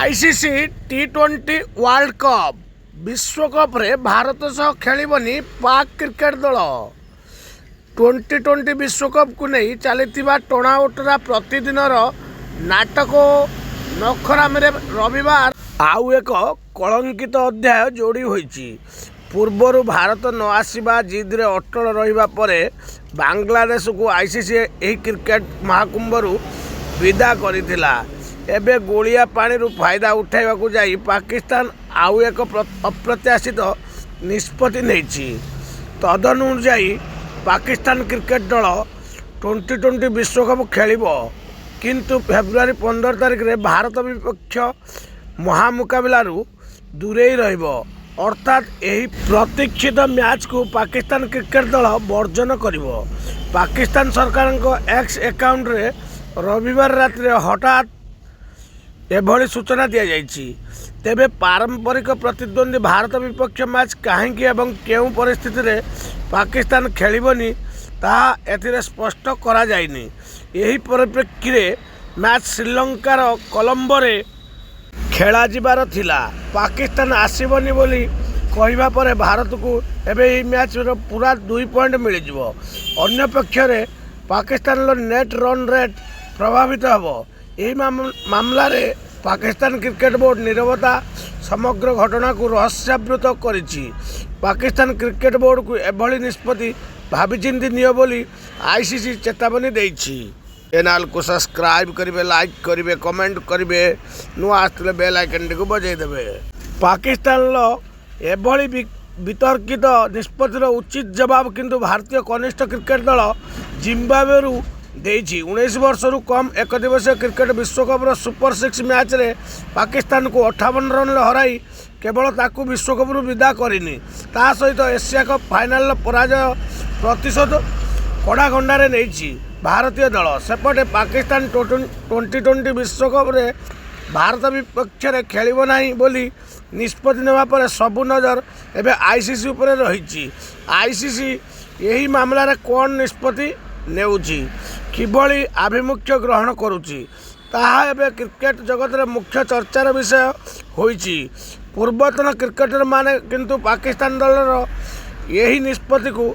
ICC टी20 world cup विश्वकप रे भारत सह खेलिबनी पाक क्रिकेट दल 2020 विश्वकप को नहीं चली टोणाउटरा प्रतिदिन नाटक नखराम रविवार आउ एक कलंकित अध्याय जोड़ी होईची। पूर्वर भारत न आसवा जिद रे अटल रहिबा परे बांग्लादेश को आईसीसी एही क्रिकेट महाकुंभरू विदा करिथिला। एबे गोलिया पानी फायदा उठाइबा जाई पाकिस्तान आउ एक अप्रत्याशित निष्पत्ति नेछि। तदनुसारी पाकिस्तान क्रिकेट दल 2020 विश्वकप खेलिब, किंतु फेब्रुआरी 15 तारिख रे भारत विपक्ष महामुकाबिलारू दूरेई रहिब। अर्थात यही प्रतीक्षित मैच को पाकिस्तान क्रिकेट दल वर्जन करिब। पाकिस्तान सरकार एक्स अकाउंट रे रविवार राति हठात एभली सूचना दि जाइछि। तेबे पारंपरिक प्रतिद्वंदी भारत विपक्ष मैच कहीं एवं केउं परिस्थिति रे पाकिस्तान खेलिबनी ताहा एथिरे स्पष्ट करा जाइनि। यही परिप्रेक्षी रे मैच श्रीलंकार कोलंबो रे खेला जिबार थिला। पाकिस्तान आसीबनी बोली कहिबा परे भारत को एबे ई मैच रो पूरा 2 पॉइंट मिल जिवो। अन्य पक्ष रे पाकिस्तान लो नेट रन रेट प्रभावित हबो। यही मामला रे पाकिस्तान क्रिकेट बोर्ड नीरवता समग्र घटना को रहस्यावृत करिछि। पाकिस्तान क्रिकेट बोर्ड को एभली निष्पत्ति भाविचिंती नियो बोली आईसीसी चेतावनी देछि। चैनल को सब्सक्राइब करिवे, लाइक करिवे, कमेंट करिवे, नुआ आस्ते बेल आइकन को बजाई देबे। पाकिस्तान लो एभली वितर्कित निष्पत्तिर उचित जवाब किंतु भारतीय कनिष्ठ क्रिकेट दल जिम्बाब्वेरू देछि। 19 वर्षरू कम एक दिवसीय क्रिकेट विश्वकप सुपर 6 मैच रे पाकिस्तान को 58 रन हराई केवल ताकू विश्वकप विदा करिनी, ता सहित एशिया कप फाइनाल पराजय प्रतिशोध कड़ा गंडारे नेछि भारतीय दल। सेपटे पाकिस्तान 2020 विश्वकप रे भारत विपक्ष रे खेलिबो नाही बोली निष्पत्ति नेबा पर सबु नजर एबे आईसीसी उपरे रहिछि। आईसीसी यही मामला रे कोन निष्पत्ति नेउछि, किभली आभिमुख्य ग्रहण करुछि, ताहा एबे क्रिकेट जगत रे मुख्य चर्चार विषय होईछि। पूर्वतन क्रिकेटर माने किंतु पाकिस्तान दलर यही निष्पत्ति को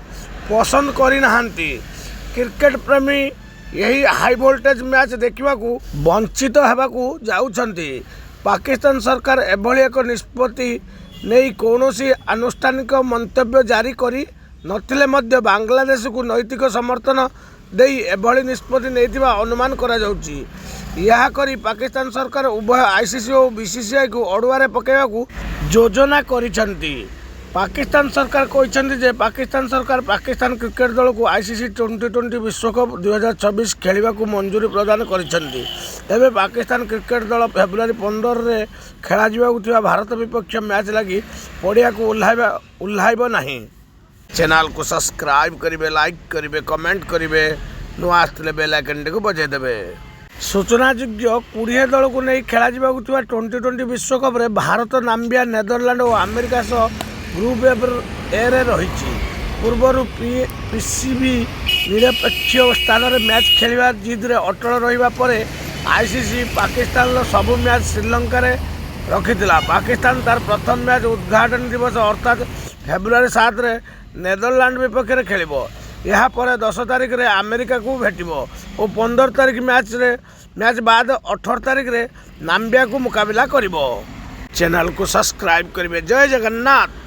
पसंद करि नाहांती। क्रिकेट प्रेमी यही हाई वोल्टेज मैच देखा वंचित होगाकू जाउछंती। पाकिस्तान सरकार एभली एक निष्पत्ति नहीं कौनसी आनुष्ठानिक मंतव्य जारी करी नथिले मध्य बांग्लादेश को नैतिक समर्थन देई एभली निष्पत्ति नेइथिबा अनुमान करा जाउछि। यह करी पाकिस्तान सरकार उभय आईसीसी और बीसीसीआई को अड़ुआरे पकेबाकू योजना करिसंती। पाकिस्तान सरकार कहते जे पाकिस्तान सरकार पाकिस्तान क्रिकेट दल को आईसीसी 2020 विश्वकप 2026 खेलने को मंजूरी प्रदान करिसंती। तेबे पाकिस्तान क्रिकेट दल फेब्रुआरी 15 रे खेला जिबाकू भारत विपक्ष मैच लगी पड़िया को उल्लाइब नहीं। चैनल को सब्सक्राइब करिवे, लाइक करिवे, कमेंट करिवे, नुआ आस्ते बेल आइकन को बजाई देबे। सूचनायोग्य 20 दल को नहीं खेला जिबाकू 2020 विश्वकप रे भारत, नाम्बिया, नेदरलैंड और अमेरिका सह ग्रुप ए रे रही। पूर्वर पीसीबी निरपेक्ष स्थान में मैच खेलवा जिद रे अटल रहिबा परे आईसीसी पाकिस्तान सबु मैच श्रीलंका रे रखिथिला। पाकिस्तान तार प्रथम मैच उद्घाटन दिवस अर्थात फेब्रुआरी 7 रे नेदरलैंड विपक्ष रे खेलिबो। यहाँ पर 10 तारिख रे अमेरिका को भेटिबो और 15 तारिख मैच बाद 18 तारिख रे नाम्बिया को मुकाबला करिबो। चैनल को सब्सक्राइब करिवे। जय जगन्नाथ।